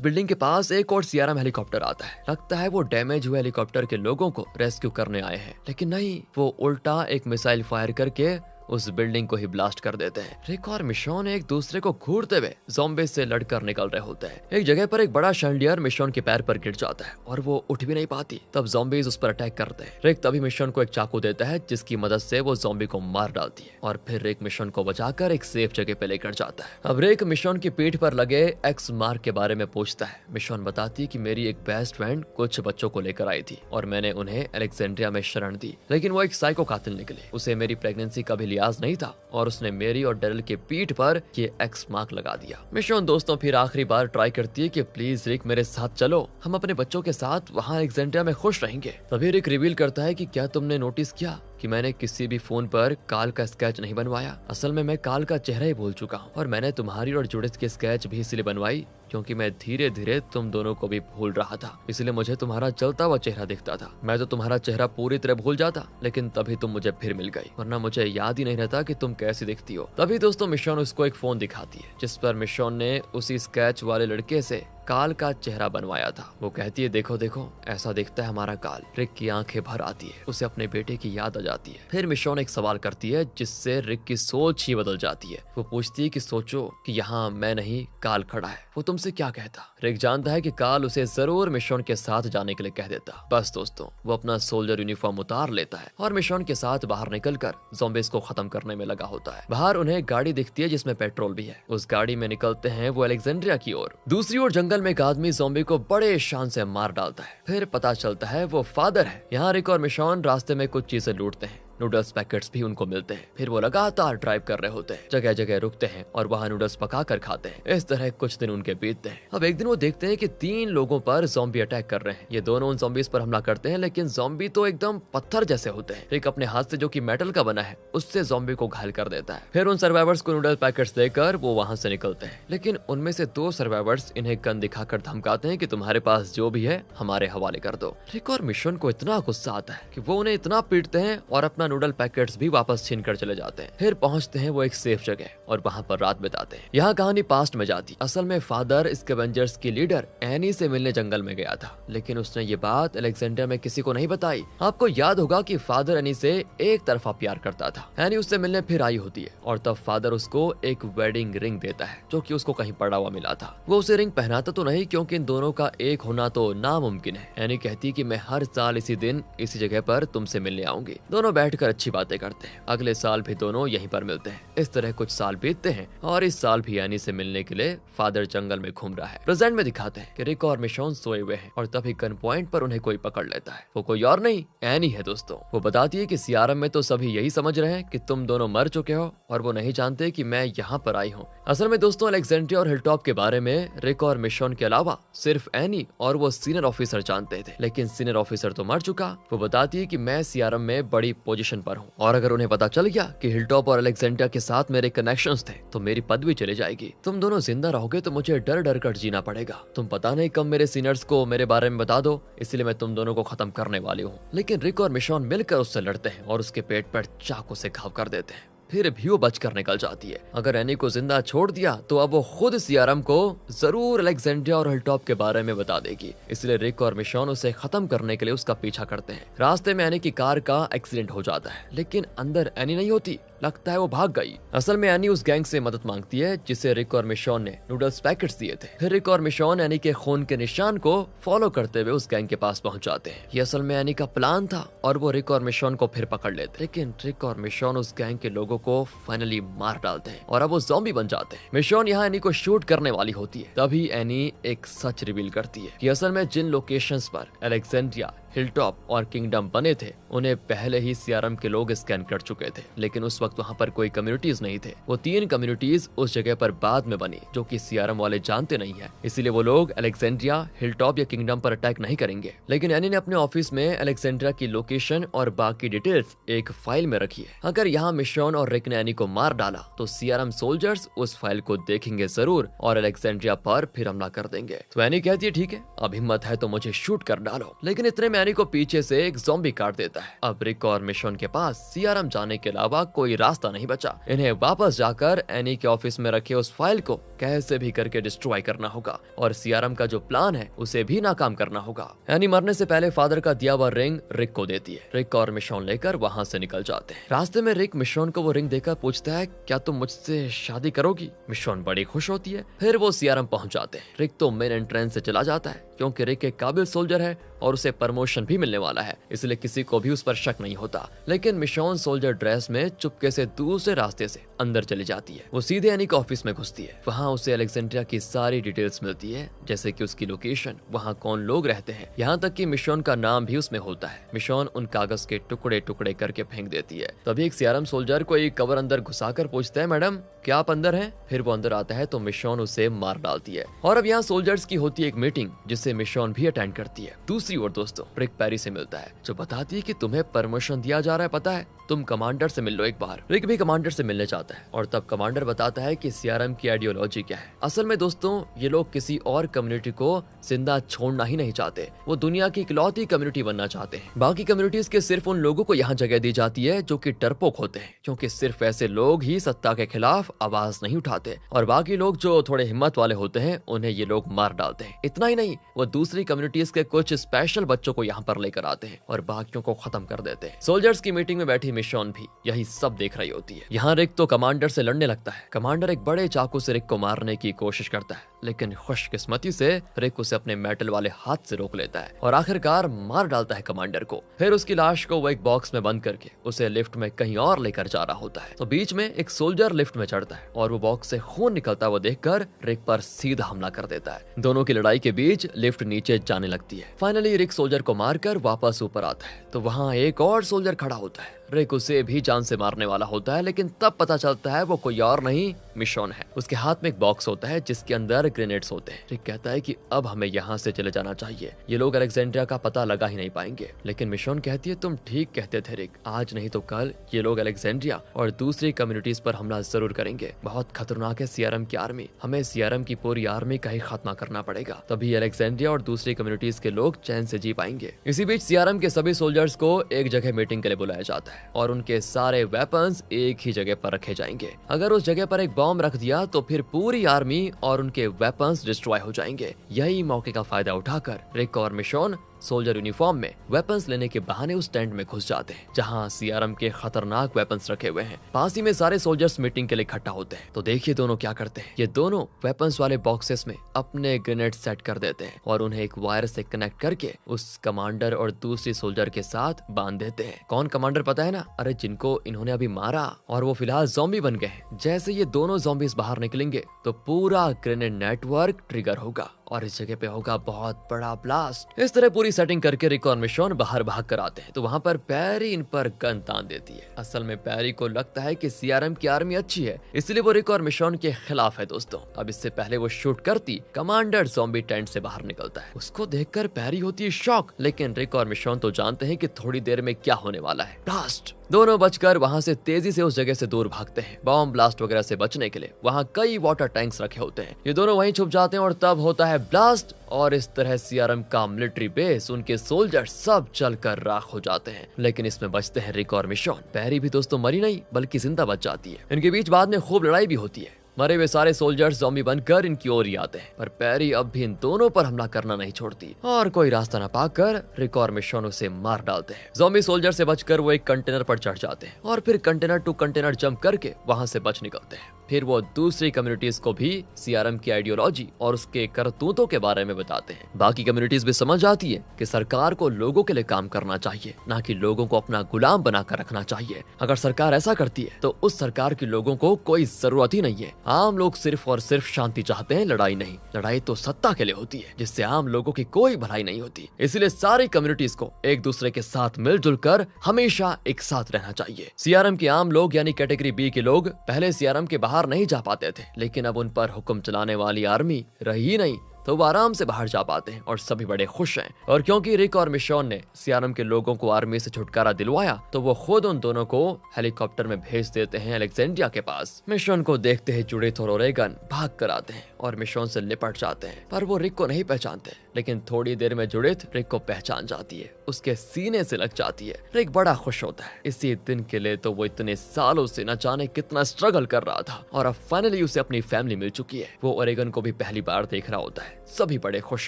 बिल्डिंग के पास एक और सीआरएम हेलीकॉप्टर आता है। लगता है वो डैमेज हुए हेलीकॉप्टर के लोगों को रेस्क्यू करने आए हैं, लेकिन नहीं, वो उल्टा एक मिसाइल फायर करके उस बिल्डिंग को ही ब्लास्ट कर देते हैं। रिक और मिशोन एक दूसरे को घूरते हुए ज़ॉम्बी से लड़कर निकल रहे होते हैं। एक जगह पर एक बड़ा शैंडियर मिशोन के पैर पर गिर जाता है और वो उठ भी नहीं पाती। तब ज़ॉम्बीज उस पर अटैक करते हैं। रिक तभी मिशोन को एक चाकू देता है जिसकी मदद से वो ज़ॉम्बी को मार डालती है और फिर रिक मिशोन को बचाकर एक सेफ जगह पे लेकर जाता है। अब रिक मिशोन की पीठ पर लगे एक्स मार्क के बारे में पूछता है। मिशोन बताती है कि मेरी एक बेस्ट फ्रेंड कुछ बच्चों को लेकर आई थी और मैंने उन्हें अलेक्जेंड्रिया में शरण दी, लेकिन वो एक साइको कातिल निकले। उसे मेरी प्रेगनेंसी का भी लिहाज नहीं था और उसने मेरी और डेरिल के पीठ पर ये एक्स मार्क लगा दिया। मिशोन दोस्तों फिर आखिरी बार ट्राई करती है कि प्लीज रिक मेरे साथ चलो, हम अपने बच्चों के साथ वहाँ अलेक्जेंड्रिया में खुश रहेंगे। तभी रिक रिवील करता है कि क्या तुमने नोटिस किया कि मैंने किसी भी फोन पर काल का स्केच नहीं बनवाया। असल में मैं काल का चेहरा ही भूल चुका हूँ और मैंने तुम्हारी और जुडिथ की स्केच भी इसलिए बनवाई क्योंकि मैं धीरे धीरे तुम दोनों को भी भूल रहा था, इसलिए मुझे तुम्हारा जलता हुआ चेहरा दिखता था। मैं तो तुम्हारा चेहरा पूरी तरह भूल जाता, लेकिन तभी तुम मुझे फिर मिल गई, वरना मुझे याद ही नहीं रहता कि तुम कैसी दिखती हो। तभी दोस्तों मिशोन उसको एक फोन दिखाती है जिस पर मिशोन ने उसी स्केच वाले लड़के से काल का चेहरा बनवाया था। वो कहती है देखो देखो ऐसा दिखता है हमारा काल। रिक की आंखें भर आती है, उसे अपने बेटे की याद आ जाती है। फिर मिशोन एक सवाल करती है जिससे रिक की सोच ही बदल जाती है। वो पूछती है कि सोचो कि यहाँ मैं नहीं काल खड़ा है, वो तुमसे क्या कहता। रिक जानता है कि काल उसे जरूर मिशोन के साथ जाने के लिए कह देता। बस दोस्तों वो अपना सोल्जर यूनिफॉर्म उतार लेता है और मिशोन के साथ बाहर निकलकर ज़ॉम्बीज़ को खत्म करने में लगा होता है। बाहर उन्हें एक गाड़ी दिखती है जिसमें पेट्रोल भी है। उस गाड़ी में निकलते हैं वो अलेक्जेंड्रिया की ओर। दूसरी ओर जंगल में एक आदमी ज़ॉम्बी को बड़े शान से मार डालता है। फिर पता चलता है वो फादर है। यहाँ रिक और मिशोन रास्ते में कुछ चीजें लूटते हैं। नूडल्स पैकेट्स भी उनको मिलते हैं। फिर वो लगातार ड्राइव कर रहे होते हैं, जगह जगह रुकते हैं और वहाँ नूडल्स पका कर खाते हैं। इस तरह कुछ दिन उनके बीतते हैं। अब एक दिन वो देखते हैं कि 3 लोगों पर ज़ॉम्बी अटैक कर रहे हैं। ये दोनों उन ज़ॉम्बीज पर हमला करते हैं, लेकिन ज़ॉम्बी तो एकदम पत्थर जैसे होते हैं। रिक अपने हाथ से जो कि मेटल का बना है उससे ज़ॉम्बी को घायल कर देता है। फिर उन सर्वाइवर्स को नूडल पैकेट्स देकर वो वहाँ से निकलते हैं, लेकिन उनमें से 2 सर्वाइवर्स इन्हें गन दिखाकर धमकाते हैं कि तुम्हारे पास जो भी है हमारे हवाले कर दो। रिक और मिशोन को इतना गुस्सा आता है कि वो उन्हें इतना पीटते हैं और अपना नूडल पैकेट्स भी वापस छीन कर चले जाते हैं। फिर पहुंचते हैं वो एक सेफ जगह और वहां पर रात बिताते हैं। यहाँ कहानी पास्ट में जाती। असल में फादर स्कैवेंजर्स की लीडर एनी से मिलने जंगल में गया था, लेकिन उसने ये बात अलेक्जेंड्रिया में किसी को नहीं बताई। आपको याद होगा कि फादर एनी से एक तरफा प्यार करता था। एनी उससे मिलने फिर आई होती है और तब फादर उसको एक वेडिंग रिंग देता है जो कि उसको कहीं पड़ा हुआ मिला था। वो उसे रिंग पहनाता तो नहीं क्योंकि इन दोनों का एक होना तो नामुमकिन है। एनी कहती कि मैं हर साल इसी दिन इसी जगह पर तुमसे मिलने आऊंगी। दोनों बैठकर अच्छी बातें करते हैं। अगले साल भी दोनों यहीं पर मिलते हैं। इस तरह कुछ साल बीतते हैं और इस साल भी एनी से मिलने के लिए फादर जंगल में घूम रहा है। प्रेजेंट में दिखाते हैं कि रिक और मिशोन सोए हुए हैं और तभी गन पॉइंट पर उन्हें कोई पकड़ लेता है। वो कोई और नहीं एनी है दोस्तों। वो बताती है कि सीआरएम में तो सभी यही समझ रहे हैं कि तुम दोनों मर चुके हो और वो नहीं जानते कि मैं यहाँ पर आई हूँ। असल में दोस्तों अलेक्जेंड्रिया और हिलटॉप के बारे में रिक और मिशोन के अलावा सिर्फ एनी और वो सीनियर ऑफिसर जानते थे, लेकिन सीनियर ऑफिसर तो मर चुका। वो बताती है कि मैं सीआरएम में बड़ी पोजीशन पर हूँ और अगर उन्हें पता चल गया कि हिलटॉप और अलेक्जेंड्रिया के साथ मेरे कनेक्शंस थे तो मेरी पदवी चली जाएगी। तुम दोनों जिंदा रहोगे तो मुझे डर डर कर जीना पड़ेगा। तुम पता नहीं कब मेरे सीनियर्स को मेरे बारे में बता दो, इसलिए मैं तुम दोनों को खत्म करने वाली हूँ। लेकिन रिक और मिशोन मिलकर उससे लड़ते हैं और उसके पेट पर चाकू से घाव कर देते हैं। फिर भी वो बचकर निकल जाती है। अगर एनी को जिंदा छोड़ दिया तो अब वो खुद सीआरएम को जरूर अलेक्जेंड्रिया और हिलटॉप के बारे में बता देगी। इसलिए रिक और मिशोन उसे खत्म करने के लिए उसका पीछा करते हैं। रास्ते में एनी की कार का एक्सीडेंट हो जाता है, लेकिन अंदर एनी नहीं होती, लगता है वो भाग गई। असल में एनी उस गैंग से मदद मांगती है जिसे रिक और मिशॉन ने नूडल्स पैकेट्स दिए थे। फिर रिक और मिशॉन एनी के खून के निशान को फॉलो करते हुए उस गैंग के पास पहुंच जाते हैं। ये असल में एनी का प्लान था और वो रिक और मिशॉन को फिर पकड़ लेते, लेकिन रिक और मिशॉन उस गैंग के लोगों को फाइनली मार डालते हैं और अब वो ज़ॉम्बी बन जाते हैं। मिशॉन यहाँ एनी को शूट करने वाली होती है, तभी एनी एक सच रिवील करती है कि असल में जिन लोकेशंस पर अलेक्जेंड्रिया, हिलटॉप और किंगडम बने थे उन्हें पहले ही सीआरएम के लोग स्कैन कर चुके थे, लेकिन उस वक्त वहाँ पर कोई कम्युनिटीज नहीं थे। वो 3 कम्युनिटीज उस जगह पर बाद में बनी जो कि सीआरएम वाले जानते नहीं है, इसीलिए वो लोग अलेक्जेंड्रिया, हिलटॉप या किंगडम पर अटैक नहीं करेंगे। लेकिन एनी ने अपने ऑफिस में अलेक्जेंड्रिया की लोकेशन और बाकी डिटेल्स एक फाइल में रखी है। अगर यहाँ मिशॉन और रिक ने एनी को मार डाला तो सीआरएम सोल्जर्स उस फाइल को देखेंगे जरूर और अलेक्जेंड्रिया पर फिर हमला कर देंगे। तो एनी कहती है ठीक है, अब हिम्मत है तो मुझे शूट कर डालो, लेकिन इतने में एनी को पीछे से एक ज़ॉम्बी काट देता है। अब रिक और मिशॉन के पास सीआरएम जाने के अलावा कोई रास्ता नहीं बचा। इन्हें वापस जाकर एनी के ऑफिस में रखे उस फाइल को कैसे भी करके डिस्ट्रॉय करना होगा और सीआरएम का जो प्लान है उसे भी नाकाम करना होगा। एनी मरने से पहले फादर का दिया हुआ रिंग रिक को देती है। रिक और मिशॉन लेकर वहाँ से निकल जाते हैं। रास्ते में रिक मिशॉन को वो रिंग देकर पूछता है क्या तुम मुझसे शादी करोगी? मिशॉन बड़ी खुश होती है। फिर वो सीआरएम पहुंच जाते हैं। रिक तो मेन एंट्रेंस से चला जाता है क्योंकि रिक एक काबिल सोल्जर है और उसे प्रमोशन भी मिलने वाला है, इसलिए किसी को भी उस पर शक नहीं होता। लेकिन मिशॉन सोल्जर ड्रेस में चुपके से दूसरे रास्ते से अंदर चली जाती है। वो सीधे एनी के ऑफिस में घुसती है। वहाँ उसे अलेक्जेंड्रिया की सारी डिटेल्स मिलती है, जैसे कि उसकी लोकेशन, वहाँ कौन लोग रहते हैं, यहाँ तक कि मिशॉन का नाम भी उसमें होता है। मिशॉन उन कागज के टुकड़े टुकड़े करके फेंक देती है। तभी एक सीआरएम सोल्जर को एक कवर अंदर घुसाकर पूछता है मैडम क्या आप अंदर हैं? फिर वो अंदर आता है तो मिशॉन उसे मार डालती है। और अब यहाँ सोल्जर्स की होती है एक मीटिंग जिसे मिशॉन भी अटेंड करती है। दूसरी ओर दोस्तों रिक पैरी से मिलता है जो बताती है कि तुम्हें प्रमोशन दिया जा रहा है, पता है, तुम कमांडर से मिल लो एक बार। रिक भी कमांडर से मिलने चाहता है और तब कमांडर बताता है कि सीआरएम की आइडियोलॉजी क्या है। असल में दोस्तों ये लोग किसी और कम्युनिटी को जिंदा छोड़ना ही नहीं चाहते, वो दुनिया की इकलौती कम्युनिटी बनना चाहते हैं। बाकी कम्युनिटीज के सिर्फ उन लोगों को यहाँ जगह दी जाती है जो कि डरपोक होते हैं, क्योंकि सिर्फ ऐसे लोग ही सत्ता के खिलाफ आवाज नहीं उठाते और बाकी लोग जो थोड़े हिम्मत वाले होते हैं उन्हें ये लोग मार डालते हैं। इतना ही नहीं, वो दूसरी कम्युनिटीज के कुछ स्पेशल बच्चों को यहाँ पर लेकर आते हैं और बाकियों को खत्म कर देते हैं। सोल्जर्स की मीटिंग में बैठी मिशॉन भी यही सब देख रही होती है। यहाँ रिक तो कमांडर से लड़ने लगता है। कमांडर एक बड़े चाकू से रिक को मारने की कोशिश करता है, लेकिन खुशकिस्मती से रिक उसे अपने मेटल वाले हाथ से रोक लेता है और आखिरकार मार डालता है कमांडर को। फिर उसकी लाश को वो एक बॉक्स में बंद करके उसे लिफ्ट में कहीं और लेकर जा रहा होता है। तो बीच में एक सोल्जर लिफ्ट में चढ़ता है और वो बॉक्स से खून निकलता वो देखकर रिक पर सीधा हमला कर देता है। दोनों की लड़ाई के बीच लिफ्ट नीचे जाने लगती है। फाइनली रिक सोल्जर को मारकर वापस ऊपर आता है तो वहाँ एक और सोल्जर खड़ा होता है। रिक उसे भी जान से मारने वाला होता है, लेकिन तब पता चलता है वो कोई और नहीं मिशॉन है। उसके हाथ में एक बॉक्स होता है जिसके अंदर ग्रेनेड्स होते हैं। रिक कहता है कि अब हमें यहाँ से चले जाना चाहिए, ये लोग अलेक्जेंड्रिया का पता लगा ही नहीं पाएंगे। लेकिन मिशॉन कहती है तुम ठीक कहते थे रिक, आज नहीं तो कल ये लोग अलेक्जेंड्रिया और दूसरी कम्युनिटीज पर हमला जरूर करेंगे। बहुत खतरनाक है सीआरएम की आर्मी, हमें सीआरएम की पूरी आर्मी का ही खात्मा करना पड़ेगा, तभी अलेक्जेंड्रिया और दूसरी कम्युनिटीज के लोग चैन से जी पाएंगे। इसी बीच सीआरएम के सभी सोल्जर्स को एक जगह मीटिंग के लिए बुलाया जाता है और उनके सारे वेपन्स एक ही जगह पर रखे जाएंगे। अगर उस जगह पर एक बॉम्ब रख दिया तो फिर पूरी आर्मी और उनके वेपन्स डिस्ट्रॉय हो जाएंगे। यही मौके का फायदा उठाकर रिक और मिशॉन सोल्जर यूनिफॉर्म में वेपन्स लेने के बहाने उस टेंट में घुस जाते हैं जहां सीआरएम के खतरनाक वेपन्स रखे हुए हैं। पास ही में सारे सोल्जर्स मीटिंग के लिए इकट्ठा होते हैं। तो देखिए दोनों क्या करते हैं, ये दोनों वेपन्स वाले बॉक्सेस में अपने ग्रेनेड सेट कर देते हैं और उन्हें एक वायर से कनेक्ट करके उस कमांडर और दूसरी सोल्जर के साथ बांध देते हैं। कौन कमांडर पता है ना? अरे जिनको इन्होंने अभी मारा और वो फिलहाल ज़ॉम्बी बन गए हैं। जैसे ये दोनों ज़ॉम्बीज बाहर निकलेंगे तो पूरा ग्रेनेड नेटवर्क ट्रिगर होगा और इस जगह पे होगा बहुत बड़ा ब्लास्ट। इस तरह पूरी सेटिंग करके रिक और मिशॉन बाहर भाग कर आते हैं तो वहाँ पर पैरी इन पर गन तान देती है। असल में पैरी को लगता है कि सीआरएम की आर्मी अच्छी है, इसलिए वो रिक और मिशॉन के खिलाफ है दोस्तों। अब इससे पहले वो शूट करती कमांडर ज़ॉम्बी टेंट से बाहर निकलता है। उसको देखकर पैरी होती है शॉक, लेकिन रिक और मिशॉन तो जानते हैं कि थोड़ी देर में क्या होने वाला है, ब्लास्ट। दोनों बचकर वहां से तेजी से उस जगह से दूर भागते हैं। बॉम्ब ब्लास्ट वगैरह से बचने के लिए वहां कई वाटर टैंक्स रखे होते हैं। ये दोनों वहीं छुप जाते हैं और तब होता है ब्लास्ट और इस तरह सीआरएम का मिलिट्री बेस, उनके सोल्जर सब जलकर राख हो जाते हैं। लेकिन इसमें बचते हैं रिक और मिशॉन। पैरी भी दोस्तों मरी नहीं बल्कि जिंदा बच जाती है। इनके बीच बाद में खूब लड़ाई भी होती है मरे हुए सारे सोल्जर्स ज़ॉम्बी बनकर इनकी ओर ही आते हैं, पर पैरी अब भी इन दोनों पर हमला करना नहीं छोड़ती और कोई रास्ता न पाकर रिक और मिशोन उसे मार डालते हैं। ज़ॉम्बी सोल्जर से बचकर वो एक कंटेनर पर चढ़ जाते हैं और फिर कंटेनर टू कंटेनर जंप करके वहां से बच निकलते हैं। फिर वो दूसरी कम्युनिटीज को भी सीआरएम की आइडियोलॉजी और उसके करतूतों के बारे में बताते हैं। बाकी कम्युनिटीज भी समझ आती है कि सरकार को लोगों के लिए काम करना चाहिए, ना कि लोगों को अपना गुलाम बनाकर रखना चाहिए। अगर सरकार ऐसा करती है तो उस सरकार के लोगों को कोई जरूरत ही नहीं है। आम लोग सिर्फ और सिर्फ शांति चाहते हैं, लड़ाई नहीं। लड़ाई तो सत्ता के लिए होती है, जिससे आम लोगों की कोई भलाई नहीं होती। इसलिए सारी कम्युनिटीज को एक दूसरे के साथ मिलजुल कर हमेशा एक साथ रहना चाहिए। सीआरएम के आम लोग यानी कैटेगरी बी के लोग पहले सीआरएम के बाहर नहीं जा पाते थे, लेकिन अब उन पर हुक्म चलाने वाली आर्मी रही ही नहीं, तो वो आराम से बाहर जा पाते हैं और सभी बड़े खुश हैं। और क्योंकि रिक और मिशोन ने सीआरएम के लोगों को आर्मी से छुटकारा दिलवाया, तो वो खुद उन दोनों को हेलीकॉप्टर में भेज देते हैं अलेक्जेंड्रिया के पास। मिशोन को देखते ही जुडिथ और ओरेगन भाग कर आते हैं और मिशोन से निपट जाते हैं, पर वो रिक को नहीं पहचानते। लेकिन थोड़ी देर में जुडिथ रिक को पहचान जाती है, उसके सीने से लग जाती है। रिक बड़ा खुश होता है। इसी दिन के लिए तो वो इतने सालों से न जाने कितना स्ट्रगल कर रहा था और अब फाइनली उसे अपनी फैमिली मिल चुकी है। वो ओरेगन को भी पहली बार देख रहा होता है। सभी बड़े खुश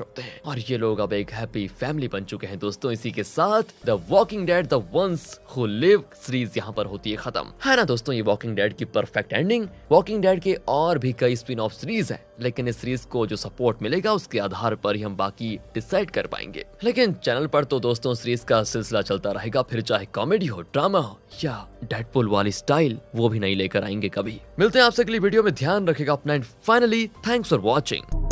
होते हैं और ये लोग अब एक हैप्पी फैमिली बन चुके हैं। दोस्तों, इसी के साथ the walking dead the ones who live series यहाँ पर होती है खत्म, है ना दोस्तों। ये वॉकिंग डेड की परफेक्ट एंडिंग। वॉकिंग डेड के और भी कई स्पिन ऑफ सीरीज है, लेकिन इस सीरीज को जो सपोर्ट मिलेगा उसके आधार पर ही हम बाकी डिसाइड कर पाएंगे। लेकिन चैनल पर तो दोस्तों सीरीज का सिलसिला चलता रहेगा, फिर चाहे कॉमेडी हो, ड्रामा हो या डेडपुल वाली स्टाइल, वो भी नहीं लेकर आएंगे कभी। मिलते हैं आपसे अगली वीडियो में। ध्यान रखेगा अपना and finally thanks for watching.